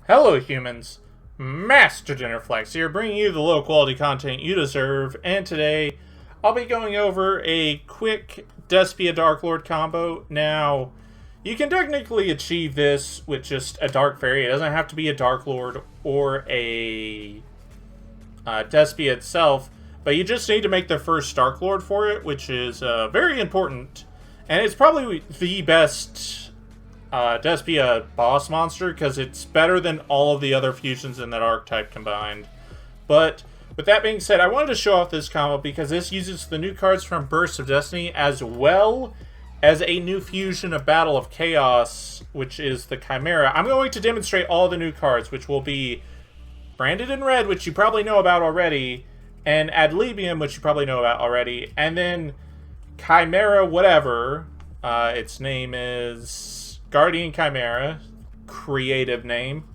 Hello humans, Master Dinnerflex here, bringing you the low quality content you deserve, and today I'll be going over a quick Despia Dark Lord combo. Now, you can technically achieve this with just a Dark Fairy. It doesn't have to be a Dark Lord or a Despia itself, but you just need to make the first Dark Lord for it, which is very important, and it's probably the best Despia boss monster, because it's better than all of the other fusions in that archetype combined. But with that being said, I wanted to show off this combo because this uses the new cards from Burst of Destiny as well as a new fusion of Battle of Chaos, which is the Chimera. I'm going to demonstrate all the new cards, which will be Branded in Red, which you probably know about already, and Ad Libium, which you probably know about already, and then Chimera whatever. Its name is Guardian Chimera, creative name.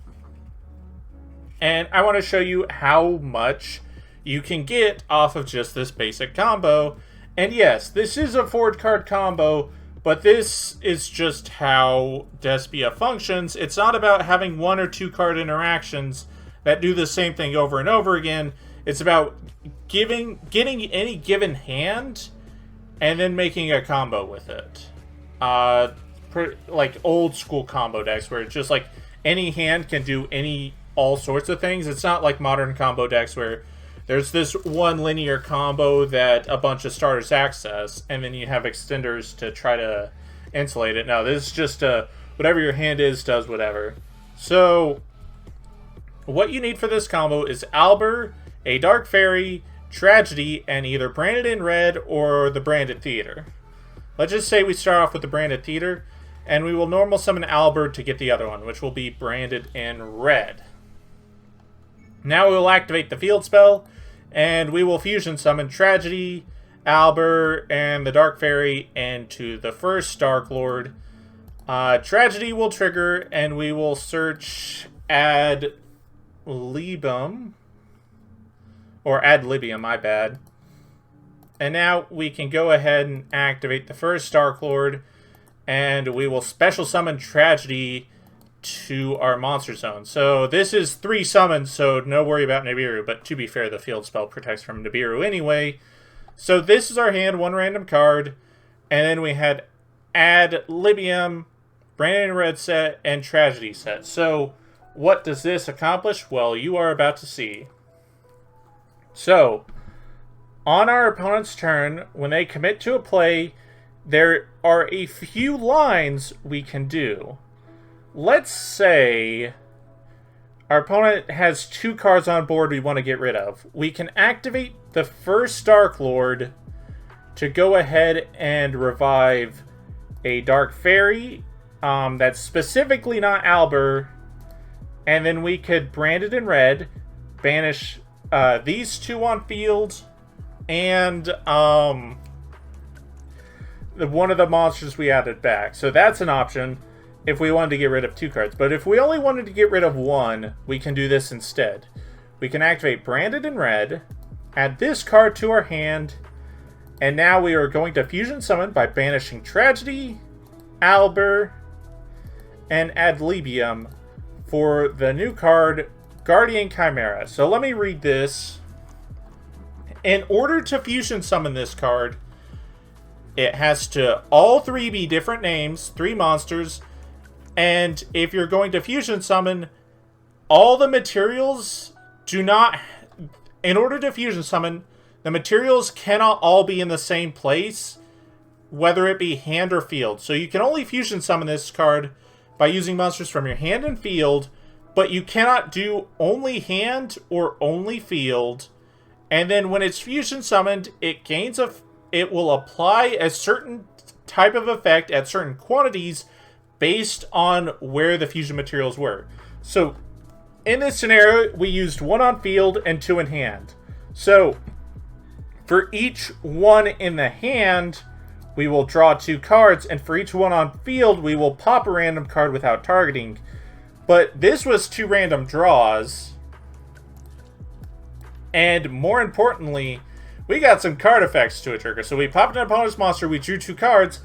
And I want to show you how much you can get off of just this basic combo. And yes, this is a forward card combo, but this is just how Despia functions. It's not about having one or two card interactions that do the same thing over and over again. It's about getting any given hand and then making a combo with it. Like old school combo decks where it's just like any hand can do all sorts of things. It's not like modern combo decks where there's this one linear combo that a bunch of starters access and then you have extenders to try to insulate it. No, this is just whatever your hand is does whatever. So what you need for this combo is Albert, a Dark Fairy, Tragedy, and either Branded in Red or the Branded Theater. Let's just say we start off with the Branded Theater, and we will normal summon Albert to get the other one, which will be Branded in Red. Now we will activate the field spell, and we will fusion summon Tragedy, Albert, and the Dark Fairy into the first Dark Lord. Tragedy will trigger, and we will search Ad Libium, or Ad Libium, my bad. And now we can go ahead and activate the first Dark Lord, and we will special summon Tragedy to our monster zone. So this is 3 summons, so no worry about Nibiru, but to be fair, the field spell protects from Nibiru anyway. So this is our hand, 1 random card, and then we had Ad Libium, Branded in Red set, and Tragedy set. So what does this accomplish? Well, you are about to see. So on our opponent's turn, when they commit to a play, there are a few lines we can do. Let's say our opponent has 2 cards on board we want to get rid of. We can activate the first Dark Lord to go ahead and revive a Dark Fairy that's specifically not Albert, and then we could Brand It in Red, banish these 2 on field, and one of the monsters we added back. So that's an option if we wanted to get rid of 2 cards. But if we only wanted to get rid of 1, we can do this instead. We can activate Branded in Red, add this card to our hand, and now we are going to fusion summon by banishing Tragedy, Albert, and Ad Libium for the new card, Guardian Chimera. So let me read this. In order to fusion summon this card, it has to all 3 be different names, 3 monsters, and if you're going to fusion summon, all the materials do not... In order to fusion summon, the materials cannot all be in the same place, whether it be hand or field. So you can only fusion summon this card by using monsters from your hand and field, but you cannot do only hand or only field. And then when it's fusion summoned, it will apply a certain type of effect at certain quantities based on where the fusion materials were. So in this scenario, we used 1 on field and 2 in hand. So for each 1 in the hand, we will draw 2 cards, and for each 1 on field, we will pop a random card without targeting. But this was 2 random draws. And more importantly, we got some card effects to a trigger. So we popped an opponent's monster, we drew 2 cards.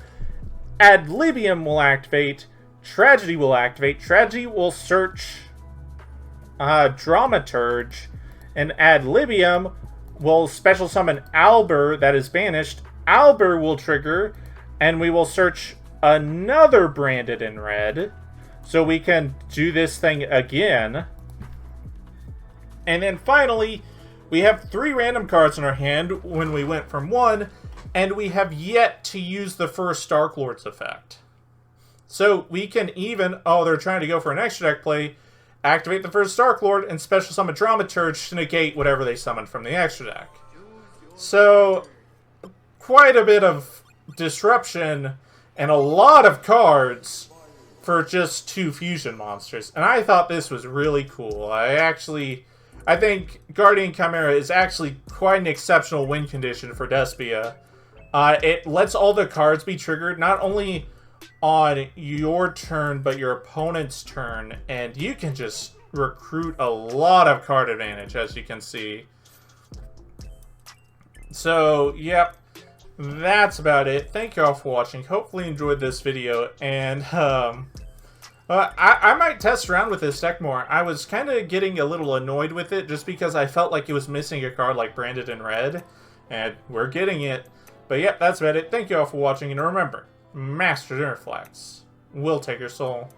Ad Libium will activate, Tragedy will activate. Tragedy will search Dramaturge, and ad libium will special summon Albur that is banished. Albur will trigger, and we will search another branded in red, so we can do this thing again. And then finally, we have 3 random cards in our hand when we went from 1, and we have yet to use the first Dark Lord's effect. So we can even, oh, they're trying to go for an extra deck play, activate the first Dark Lord and special summon Dramaturge to negate whatever they summoned from the extra deck. So, quite a bit of disruption and a lot of cards for just 2 fusion monsters. And I thought this was really cool. I think Guardian Chimera is actually quite an exceptional win condition for Despia. It lets all the cards be triggered, not only on your turn, but your opponent's turn. And you can just recruit a lot of card advantage, as you can see. So, yep. That's about it. Thank you all for watching. Hopefully you enjoyed this video. And, I might test around with this deck more. I was kind of getting a little annoyed with it just because I felt like it was missing a card like Branded in Red. And we're getting it. But yeah, that's about it. Thank you all for watching. And remember, Master Nerflex will take your soul.